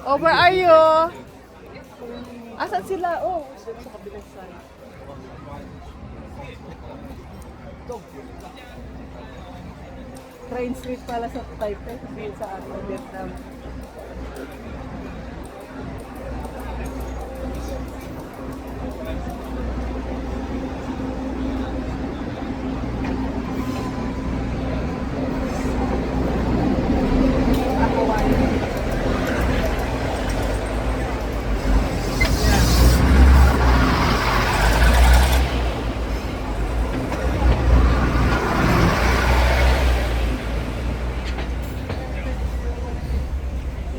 Oh, where are you? Asan sila? Oh, sa kabilang side. Train street pala sa Taipei, hindi sa Vietnam.